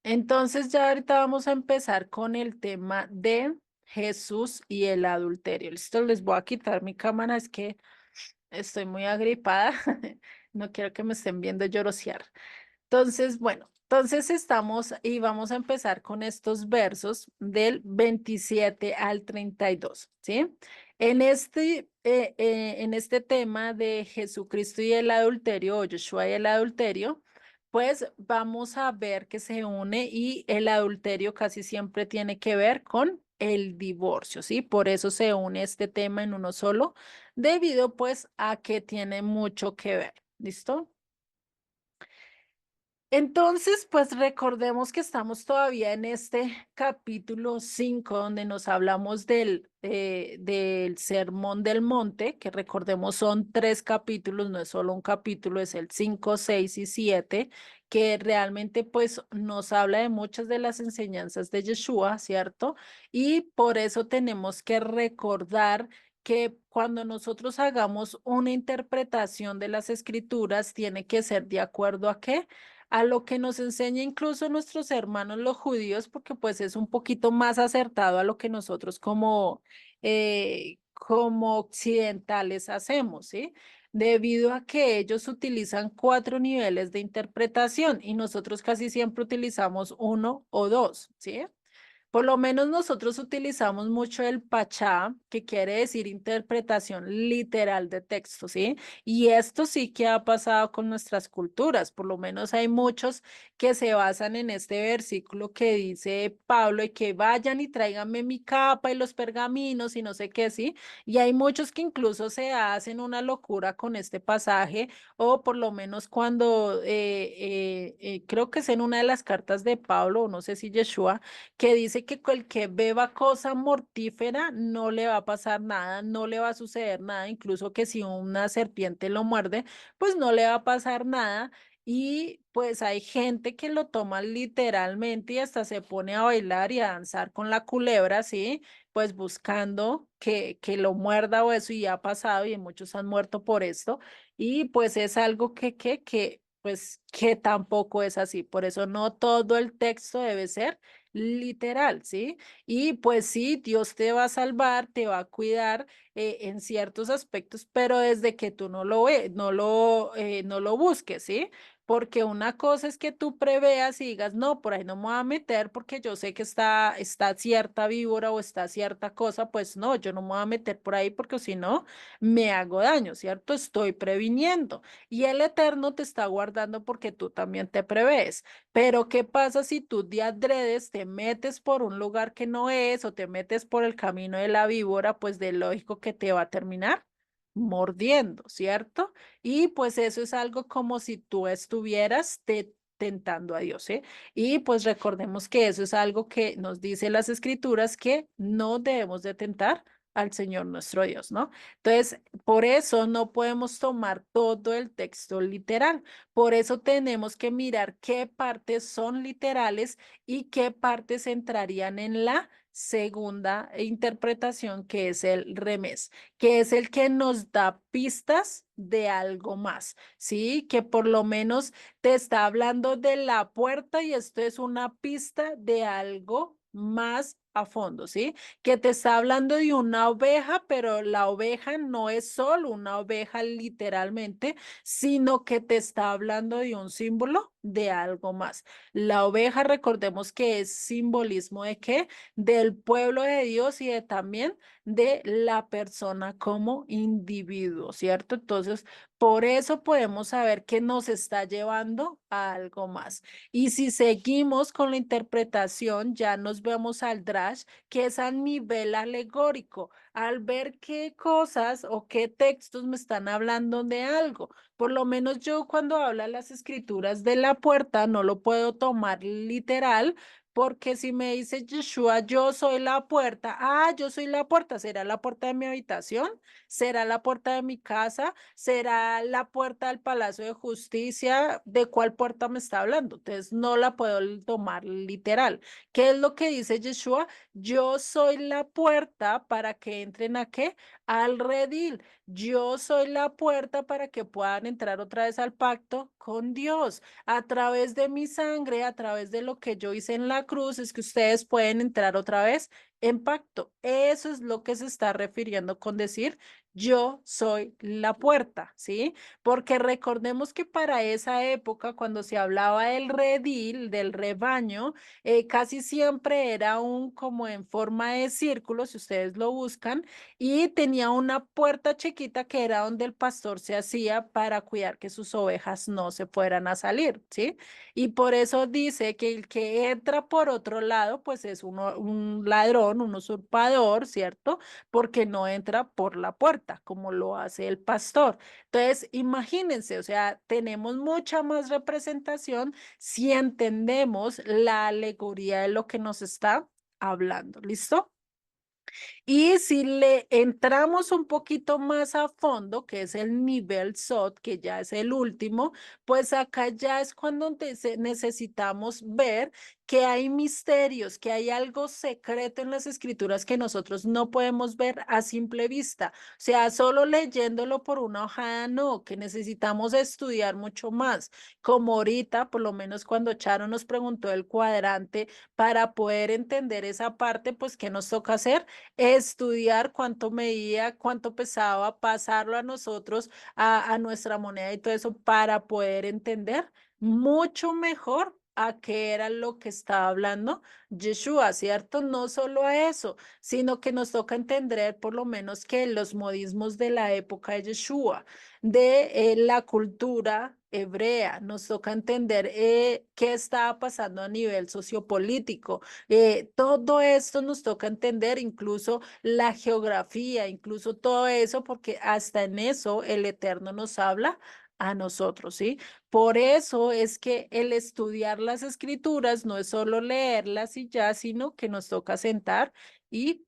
Entonces ya ahorita vamos a empezar con el tema de Jesús y el adulterio. Listo, les voy a quitar mi cámara, es que estoy muy agripada. No quiero que me estén viendo llorosear. Entonces, bueno, entonces estamos y vamos a empezar con estos versos del 27 al 32, ¿sí? En este tema de Jesucristo y el adulterio, o Yeshua y el adulterio, pues vamos a ver que se une y el adulterio casi siempre tiene que ver con el divorcio, ¿sí? Por eso se une este tema en uno solo, debido pues a que tiene mucho que ver, ¿listo? Entonces, pues recordemos que estamos todavía en este capítulo 5 donde nos hablamos del Sermón del Monte, que recordemos son tres capítulos, no es solo un capítulo, es el 5, 6 y 7, que realmente pues nos habla de muchas de las enseñanzas de Yeshua, ¿cierto? Y por eso tenemos que recordar que cuando nosotros hagamos una interpretación de las escrituras, tiene que ser de acuerdo a qué, a lo que nos enseña incluso nuestros hermanos los judíos, porque pues es un poquito más acertado a lo que nosotros como occidentales hacemos, ¿sí? Debido a que ellos utilizan cuatro niveles de interpretación y nosotros casi siempre utilizamos uno o dos, ¿sí? Por lo menos nosotros utilizamos mucho el pachá, que quiere decir interpretación literal de texto, ¿sí? Y esto sí que ha pasado con nuestras culturas. Por lo menos hay muchos que se basan en este versículo que dice Pablo y que vayan y tráiganme mi capa y los pergaminos y no sé qué, ¿sí? Y hay muchos que incluso se hacen una locura con este pasaje o por lo menos cuando creo que es en una de las cartas de Pablo, o no sé si Yeshua, que dice que el que beba cosa mortífera no le va a pasar nada, no le va a suceder nada, incluso que si una serpiente lo muerde, pues no le va a pasar nada. Y pues hay gente que lo toma literalmente y hasta se pone a bailar y a danzar con la culebra, ¿sí? Pues buscando que lo muerda o eso y ha pasado y muchos han muerto por esto. Y pues es algo pues que tampoco es así. Por eso no todo el texto debe ser literal, ¿sí? Y pues sí, Dios te va a salvar, te va a cuidar en ciertos aspectos, pero desde que tú no lo ve, no lo busques, ¿sí? Porque una cosa es que tú preveas y digas, no, por ahí no me voy a meter porque yo sé que está cierta víbora o está cierta cosa, pues no, yo no me voy a meter por ahí porque si no, me hago daño, ¿cierto? Estoy previniendo y el Eterno te está guardando porque tú también te prevés. Pero ¿qué pasa si tú de adredes te metes por un lugar que no es o te metes por el camino de la víbora? Pues de lógico que te va a terminar mordiendo, ¿cierto? Y pues eso es algo como si tú estuvieras tentando a Dios, ¿eh? Y pues recordemos que eso es algo que nos dice las escrituras que no debemos de tentar al Señor nuestro Dios, ¿no? Entonces, por eso no podemos tomar todo el texto literal. Por eso tenemos que mirar qué partes son literales y qué partes entrarían en la segunda interpretación, que es el remés, que es el que nos da pistas de algo más, ¿sí? Que por lo menos te está hablando de la puerta y esto es una pista de algo más a fondo, ¿sí? Que te está hablando de una oveja, pero la oveja no es solo una oveja literalmente, sino que te está hablando de un símbolo de algo más. La oveja, recordemos que es simbolismo de qué? Del pueblo de Dios y de también de la persona como individuo, ¿cierto? Entonces, por eso podemos saber que nos está llevando a algo más. Y si seguimos con la interpretación, ya nos vemos al drash, que es a nivel alegórico, al ver qué cosas o qué textos me están hablando de algo. Por lo menos yo cuando habla las escrituras de la puerta no lo puedo tomar literal Porque si me dice Yeshua, yo soy la puerta, yo soy la puerta, ¿será la puerta de mi habitación? ¿Será la puerta de mi casa? ¿Será la puerta del Palacio de Justicia? ¿De cuál puerta me está hablando? Entonces no la puedo tomar literal. ¿Qué es lo que dice Yeshua? Yo soy la puerta para que entren a qué? Al redil. Yo soy la puerta para que puedan entrar otra vez al pacto con Dios. A través de mi sangre, a través de lo que yo hice en la cruz, es que ustedes pueden entrar otra vez en pacto. Eso es lo que se está refiriendo con decir, yo soy la puerta, ¿sí? Porque recordemos que para esa época, cuando se hablaba del redil, del rebaño, casi siempre era un como en forma de círculo, si ustedes lo buscan, y tenía una puerta chiquita que era donde el pastor se hacía para cuidar que sus ovejas no se fueran a salir, ¿sí? Y por eso dice que el que entra por otro lado, pues es un ladrón, un usurpador, ¿cierto? Porque no entra por la puerta, como lo hace el pastor. Entonces, imagínense, o sea, tenemos mucha más representación si entendemos la alegoría de lo que nos está hablando. ¿Listo? Y si le entramos un poquito más a fondo, que es el nivel SOT, que ya es el último, pues acá ya es cuando necesitamos ver que hay misterios, que hay algo secreto en las escrituras que nosotros no podemos ver a simple vista. O sea, solo leyéndolo por una hojada, no, que necesitamos estudiar mucho más. Como ahorita, por lo menos cuando Charo nos preguntó el cuadrante, para poder entender esa parte, pues, ¿qué nos toca hacer? Estudiar cuánto medía, cuánto pesaba, pasarlo a nosotros, a nuestra moneda y todo eso para poder entender mucho mejor a qué era lo que estaba hablando Yeshua, ¿cierto? No solo a eso, sino que nos toca entender por lo menos que los modismos de la época de Yeshua, de la cultura hebrea, nos toca entender qué estaba pasando a nivel sociopolítico, todo esto nos toca entender, incluso la geografía, incluso todo eso, porque hasta en eso el Eterno nos habla a nosotros, ¿sí? Por eso es que el estudiar las escrituras no es solo leerlas y ya, sino que nos toca sentar y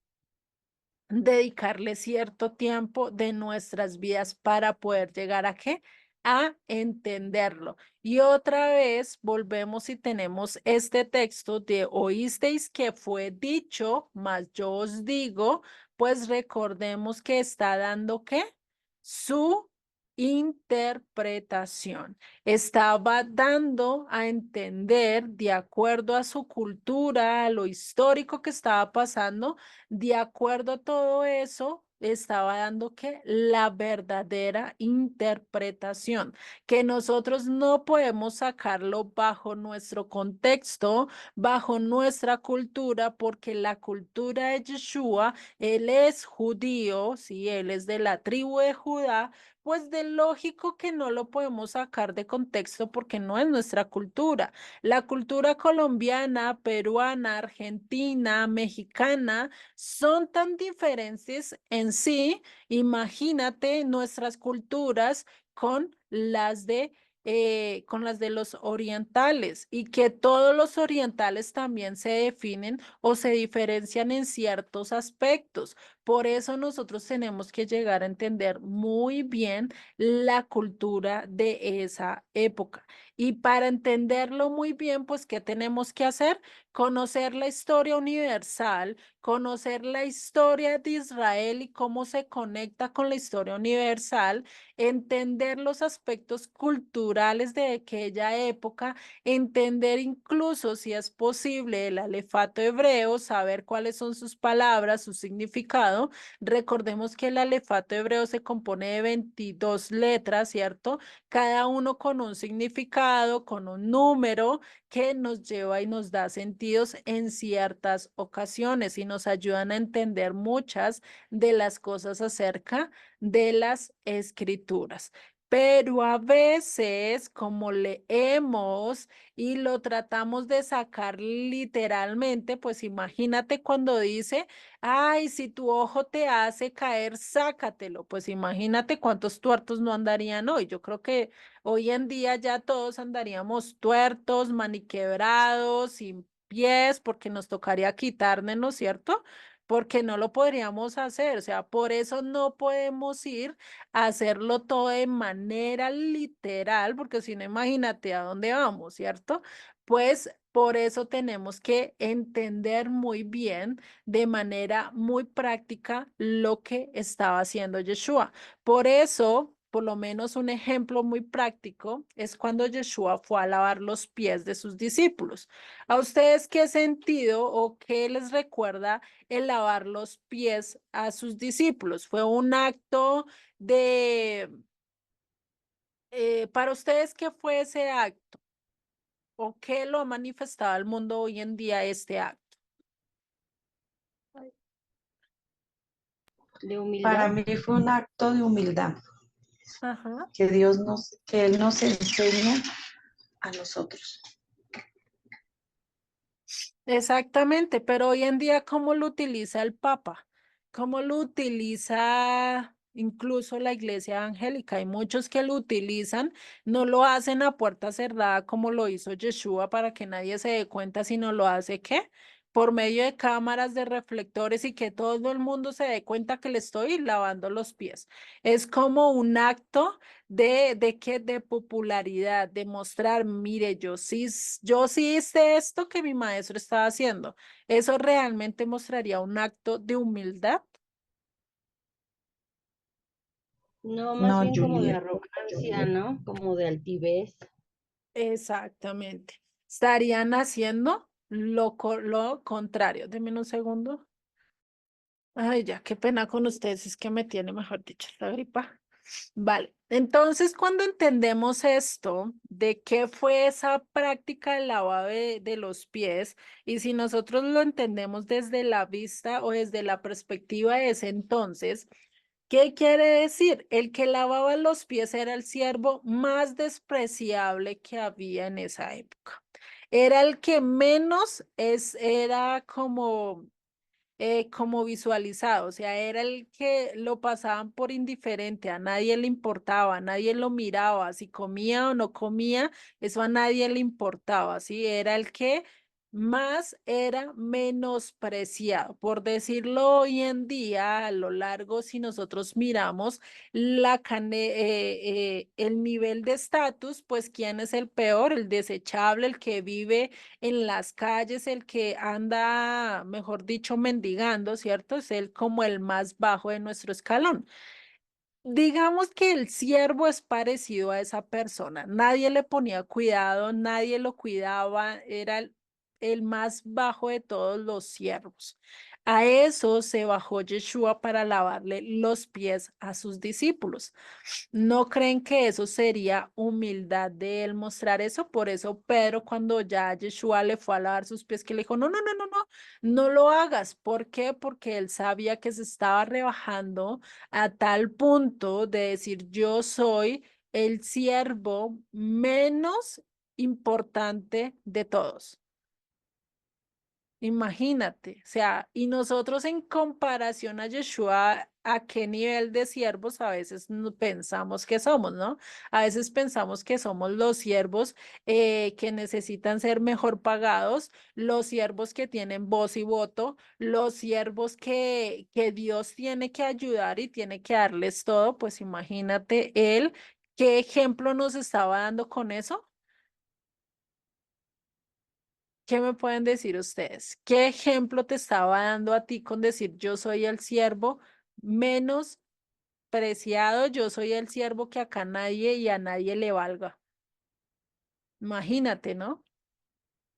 dedicarle cierto tiempo de nuestras vidas para poder llegar a qué? A entenderlo. Y otra vez volvemos y tenemos este texto de oísteis que fue dicho, mas yo os digo, pues recordemos que está dando qué? Su interpretación. Estaba dando a entender de acuerdo a su cultura, a lo histórico que estaba pasando, de acuerdo a todo eso, estaba dando que la verdadera interpretación, que nosotros no podemos sacarlo bajo nuestro contexto, bajo nuestra cultura, porque la cultura de Yeshua, él es judío, sí, él es de la tribu de Judá, pues de lógico que no lo podemos sacar de contexto porque no es nuestra cultura. La cultura colombiana, peruana, argentina, mexicana, son tan diferentes en sí. Imagínate nuestras culturas con las de los orientales y que todos los orientales también se definen o se diferencian en ciertos aspectos. Por eso nosotros tenemos que llegar a entender muy bien la cultura de esa época. Y para entenderlo muy bien, pues, ¿qué tenemos que hacer? Conocer la historia universal, conocer la historia de Israel y cómo se conecta con la historia universal, entender los aspectos culturales de aquella época, entender incluso si es posible el alefato hebreo, saber cuáles son sus palabras, su significado. Recordemos que el alefato hebreo se compone de 22 letras, ¿cierto? Cada uno con un significado, con un número que nos lleva y nos da sentidos en ciertas ocasiones y nos ayudan a entender muchas de las cosas acerca de las escrituras. Pero a veces, como leemos y lo tratamos de sacar literalmente, pues imagínate cuando dice, ay, si tu ojo te hace caer, sácatelo. Pues imagínate cuántos tuertos no andarían hoy. Yo creo que hoy en día ya todos andaríamos tuertos, maniquebrados, sin pies, porque nos tocaría quitárnoslo, ¿cierto? Porque no lo podríamos hacer, o sea, por eso no podemos ir a hacerlo todo de manera literal, porque si no, imagínate a dónde vamos, ¿cierto? Pues por eso tenemos que entender muy bien, de manera muy práctica, lo que estaba haciendo Yeshua. Por eso, por lo menos un ejemplo muy práctico es cuando Yeshua fue a lavar los pies de sus discípulos. ¿A ustedes qué sentido o qué les recuerda el lavar los pies a sus discípulos? ¿Fue un acto de, para ustedes, qué fue ese acto? ¿O qué lo ha manifestado al mundo hoy en día este acto? De Para humildad. mí fue un acto de humildad Ajá. que Él nos enseña a nosotros. Exactamente, pero hoy en día, ¿cómo lo utiliza el Papa? ¿Cómo lo utiliza incluso la Iglesia Evangélica? Hay muchos que lo utilizan, no lo hacen a puerta cerrada como lo hizo Yeshua para que nadie se dé cuenta, sino lo hace ¿qué? Por medio de cámaras, de reflectores y que todo el mundo se dé cuenta que le estoy lavando los pies. Es como un acto de popularidad, de mostrar, mire, yo sí hice esto que mi maestro estaba haciendo. Eso realmente mostraría un acto de humildad. No, más No, bien como de Juliet, arrogancia, Juliet. ¿no? Como de altivez. Exactamente. Estarían haciendo lo contrario. Denme un segundo. Ay, ya, qué pena con ustedes, es que me tiene, mejor dicho, esta gripa. Vale, entonces cuando entendemos esto, de qué fue esa práctica del lavado de los pies, y si nosotros lo entendemos desde la vista o desde la perspectiva de ese entonces, ¿qué quiere decir? El que lavaba los pies era el siervo más despreciable que había en esa época. Era el que menos era como visualizado, o sea, era el que lo pasaban por indiferente, a nadie le importaba, a nadie lo miraba, si comía o no comía, eso a nadie le importaba, ¿sí? Era el que más era menospreciado. Por decirlo hoy en día, a lo largo, si nosotros miramos el nivel de estatus, pues ¿quién es el peor? El desechable, el que vive en las calles, el que anda, mejor dicho, mendigando, ¿cierto? Es él como el más bajo de nuestro escalón. Digamos que el siervo es parecido a esa persona. Nadie le ponía cuidado, nadie lo cuidaba, era el más bajo de todos los siervos. A eso se bajó Yeshua para lavarle los pies a sus discípulos. ¿No creen que eso sería humildad de él mostrar eso? Por eso Pedro, cuando ya Yeshua le fue a lavar sus pies, que le dijo, no, no, no, no, no, no lo hagas. ¿Por qué? Porque él sabía que se estaba rebajando a tal punto de decir, yo soy el siervo menos importante de todos. Imagínate, o sea, y nosotros en comparación a Yeshua, ¿a qué nivel de siervos a veces pensamos que somos, no? A veces pensamos que somos los siervos que necesitan ser mejor pagados, los siervos que tienen voz y voto, los siervos que Dios tiene que ayudar y tiene que darles todo, pues imagínate él, ¿qué ejemplo nos estaba dando con eso? ¿Qué me pueden decir ustedes? ¿Qué ejemplo te estaba dando a ti con decir yo soy el siervo menos preciado, yo soy el siervo que acá nadie y a nadie le valga? Imagínate, ¿no?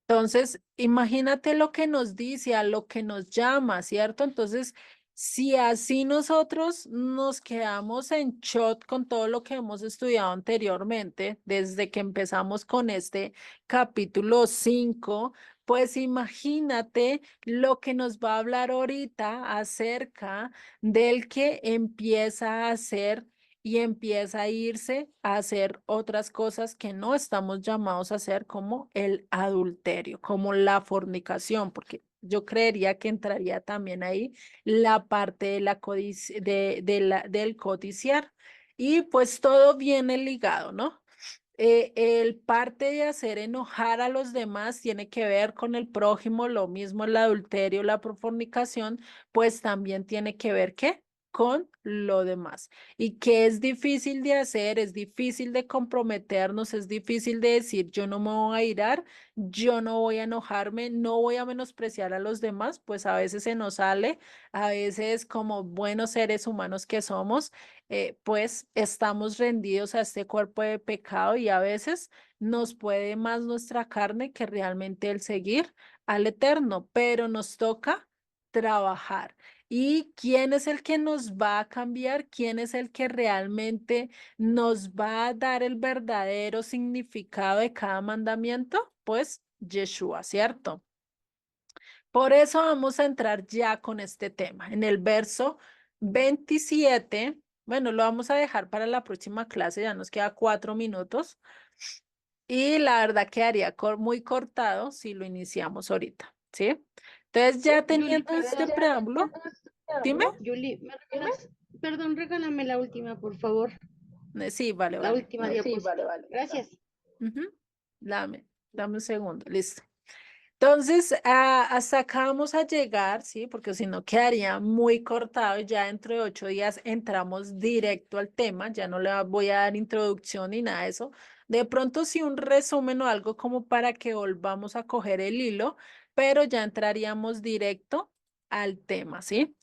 Entonces, imagínate lo que nos dice, a lo que nos llama, ¿cierto? Entonces, si así nosotros nos quedamos en shock con todo lo que hemos estudiado anteriormente, desde que empezamos con este capítulo 5, pues imagínate lo que nos va a hablar ahorita acerca del que empieza a hacer y empieza a irse a hacer otras cosas que no estamos llamados a hacer, como el adulterio, como la fornicación, porque yo creería que entraría también ahí la parte de la del codiciar. Y pues todo viene ligado, ¿no? El parte de hacer enojar a los demás tiene que ver con el prójimo, lo mismo el adulterio, la fornicación, pues también tiene que ver, ¿qué? Con lo demás. Y que es difícil de hacer, es difícil de comprometernos, es difícil de decir, yo no me voy a irar, yo no voy a enojarme, no voy a menospreciar a los demás, pues a veces se nos sale, a veces como buenos seres humanos que somos, pues estamos rendidos a este cuerpo de pecado y a veces nos puede más nuestra carne que realmente el seguir al Eterno, pero nos toca trabajar. ¿Y quién es el que nos va a cambiar? ¿Quién es el que realmente nos va a dar el verdadero significado de cada mandamiento? Pues Yeshua, ¿cierto? Por eso vamos a entrar ya con este tema. En el verso 27, bueno, lo vamos a dejar para la próxima clase, ya nos queda 4 minutos. Y la verdad quedaría muy cortado si lo iniciamos ahorita, ¿sí? Entonces ya teniendo este preámbulo, dime. Julie, perdón, regálame la última, por favor. Sí, vale, La vale. última diapositiva. Gracias. Ujú. Dame un segundo, listo. Entonces, hasta acá vamos a llegar, ¿sí? Porque si no quedaría muy cortado y ya dentro de 8 días entramos directo al tema, ya no le voy a dar introducción ni nada de eso. De pronto sí un resumen o algo como para que volvamos a coger el hilo, pero ya entraríamos directo al tema, ¿sí?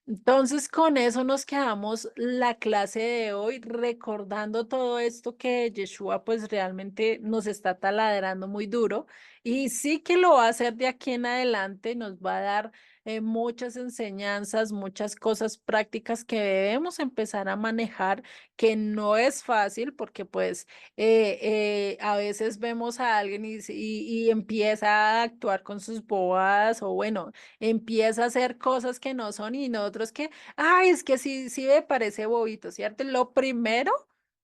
Entonces, con eso nos quedamos la clase de hoy, recordando todo esto que Yeshua pues realmente nos está taladrando muy duro y sí que lo va a hacer de aquí en adelante, nos va a dar muchas enseñanzas, muchas cosas prácticas que debemos empezar a manejar, que no es fácil porque pues a veces vemos a alguien y empieza a actuar con sus bobadas o bueno, empieza a hacer cosas que no son y nosotros que, ay, es que sí, sí me parece bobito, ¿cierto? Lo primero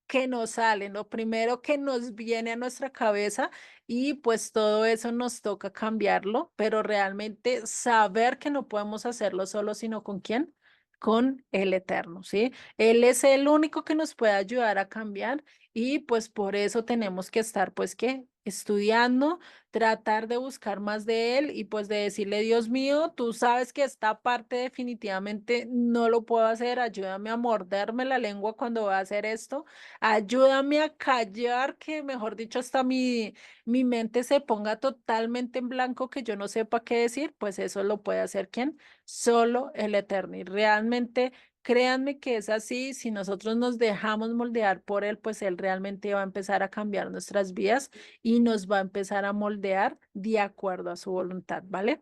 que nos sale, lo primero que nos viene a nuestra cabeza y pues todo eso nos toca cambiarlo, pero realmente saber que no podemos hacerlo solo, sino con quién, con el Eterno, ¿sí? Él es el único que nos puede ayudar a cambiar y pues por eso tenemos que estar pues que estudiando, tratar de buscar más de él y pues de decirle, Dios mío, tú sabes que esta parte definitivamente no lo puedo hacer, ayúdame a morderme la lengua cuando voy a hacer esto, ayúdame a callar, que mejor dicho, hasta mi mente se ponga totalmente en blanco, que yo no sepa qué decir, pues eso lo puede hacer ¿quién? Solo el Eterno. Y realmente créanme que es así, si nosotros nos dejamos moldear por él, pues él realmente va a empezar a cambiar nuestras vidas y nos va a empezar a moldear de acuerdo a su voluntad, ¿vale?